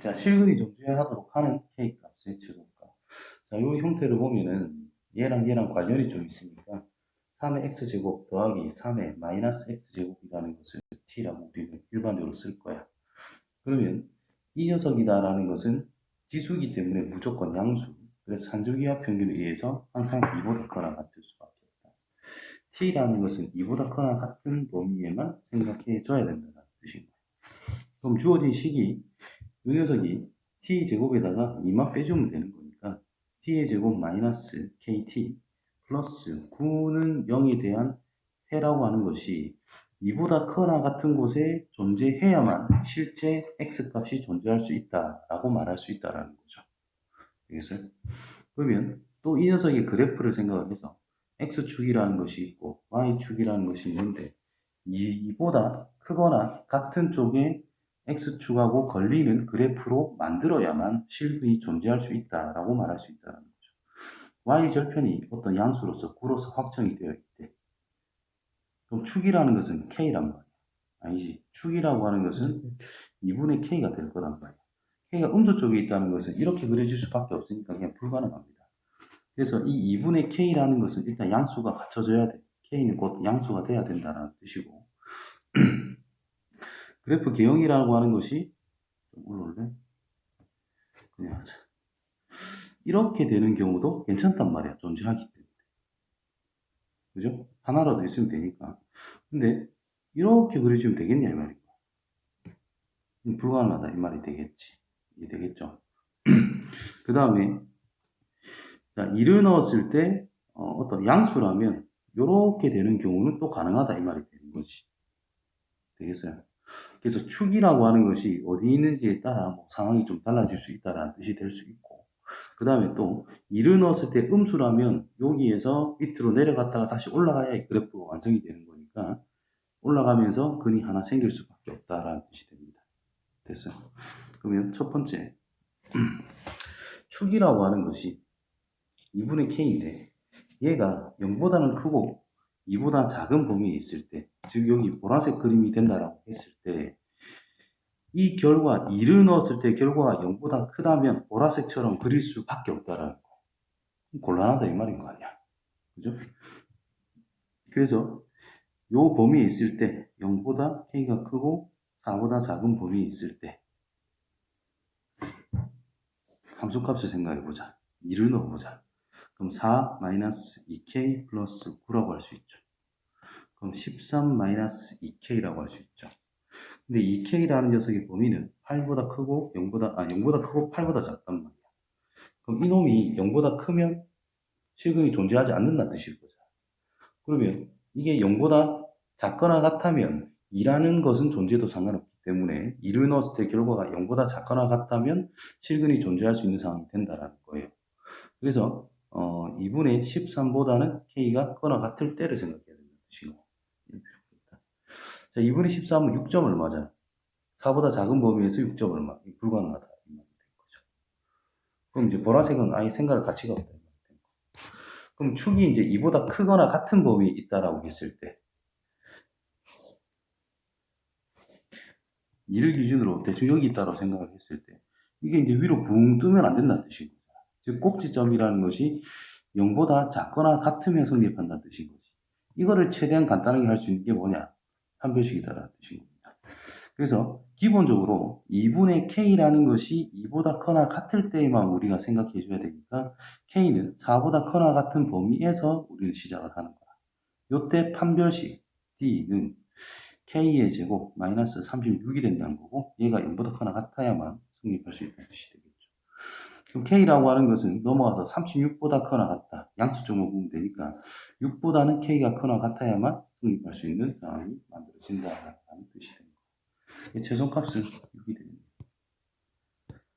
자, 실근이 존재하도록 하는 K 값의 최소값. 자, 이 형태를 보면은 얘랑 관련이 좀 있으니까 3의 x제곱 더하기 3의 마이너스 x제곱이라는 것을 t라고 우리는 일반적으로 쓸 거야. 그러면 이 녀석이다라는 것은 지수이기 때문에 무조건 양수. 그래서 한줄기와 평균에 의해서 항상 2보다 커나 같을 수밖에 없다. t라는 것은 2보다 커나 같은 범위에만 생각해 줘야 된다는 뜻입니다. 그럼 주어진 식이 이 녀석이 t제곱에다가 2만 빼주면 되는 거니까 t의 제곱 마이너스 kt 플러스 9는 0에 대한 해라고 하는 것이 2보다 커나 같은 곳에 존재해야만 실제 x값이 존재할 수 있다라고 말할 수 있다라는 거죠. 알겠어요? 그러면 또 이 녀석의 그래프를 생각을 해서 x축이라는 것이 있고 y축이라는 것이 있는데 2보다 크거나 같은 쪽에 x축하고 걸리는 그래프로 만들어야만 실근이 존재할 수 있다라고 말할 수 있다는 거죠. y절편이 어떤 양수로서 9로서 확정이 되어 있대. 그럼 축이라는 것은 k란 말이야. 아니지. 축이라고 하는 것은 2분의 k가 될 거란 말이야. k가 음수 쪽에 있다는 것은 이렇게 그려질 수밖에 없으니까 그냥 불가능합니다. 그래서 이 2분의 k라는 것은 일단 양수가 갖춰져야 돼. k는 곧 양수가 돼야 된다는 뜻이고 그래프 개형이라고 하는 것이 좀 올라올래? 그냥 하자. 이렇게 되는 경우도 괜찮단 말이야. 존재하기 때문에. 그죠? 하나라도 있으면 되니까. 근데 이렇게 그려주면 되겠냐 이 말이야. 불가능하다 이 말이 되겠지. 이게 되겠죠. 그 다음에 자, 1을 넣었을 때 어떤 양수라면 이렇게 되는 경우는 또 가능하다 이 말이 되는 거지. 되겠어요? 그래서 축이라고 하는 것이 어디 있는지에 따라 뭐 상황이 좀 달라질 수 있다라는 뜻이 될 수 있고 그 다음에 또 1을 넣었을 때 음수라면 여기에서 밑으로 내려갔다가 다시 올라가야 이 그래프가 완성이 되는 거니까 올라가면서 근이 하나 생길 수밖에 없다라는 뜻이 됩니다. 됐어요? 그러면 첫 번째 축이라고 하는 것이 2분의 k인데 얘가 0보다는 크고 2보다 작은 범위에 있을 때, 즉 여기 보라색 그림이 된다라고 했을 때 이 결과 2를 넣었을 때 결과가 0보다 크다면 보라색처럼 그릴 수밖에 없다라는 거. 곤란하다 이 말인 거 아니야. 그죠? 그래서 요 범위에 있을 때 0보다 k가 크고 4보다 작은 범위에 있을 때 함수값을 생각해 보자. 2를 넣어보자. 그럼 4 마이너스 2k 플러스 9라고 할 수 있죠. 그럼 13 마이너스 2k라고 할 수 있죠. 근데 2k라는 녀석의 범위는 8보다 크고 0보다 크고 8보다 작단 말이야. 그럼 이놈이 0보다 크면 실근이 존재하지 않는다는 뜻일 거죠. 그러면 이게 0보다 작거나 같다면 2라는 것은 존재도 상관없기 때문에 2를 넣었을 때 결과가 0보다 작거나 같다면 실근이 존재할 수 있는 상황이 된다는 거예요. 그래서 2분의 13보다는 k가 크거나 같을 때를 생각해야 된다는 뜻이고 자, 2분의 13은 6점 얼마잖아. 4보다 작은 범위에서 6점 얼마. 불가능하다. 이 말이 된 거죠. 그럼 이제 보라색은 아예 생각할 가치가 없다. 그럼 축이 이제 2보다 크거나 같은 범위에 있다라고 했을 때 2를 기준으로 대충 여기 있다라고 생각을 했을 때 이게 이제 위로 붕 뜨면 안 된다는 뜻인 거죠. 즉 꼭지점이라는 것이 0보다 작거나 같으면 성립한다는 뜻인 거지. 이거를 최대한 간단하게 할 수 있는 게 뭐냐? 판별식이다라는 뜻인 겁니다. 그래서 기본적으로 2분의 k라는 것이 2보다 커나 같을 때에만 우리가 생각해 줘야 되니까 k는 4보다 커나 같은 범위에서 우리는 시작을 하는 거야. 요때 판별식 d는 k의 제곱 마이너스 36이 된다는 거고 얘가 0보다 커나 같아야만 성립할 수 있다는 뜻이 되겠죠. 그럼 k라고 하는 것은 넘어가서 36보다 커나 같다. 양수점을 보면 되니까 6보다는 k가 커나 같아야만 성립할 수 있는 상황이 만들어진다는 뜻이 됩니다. 최종값은 6이 됩니다.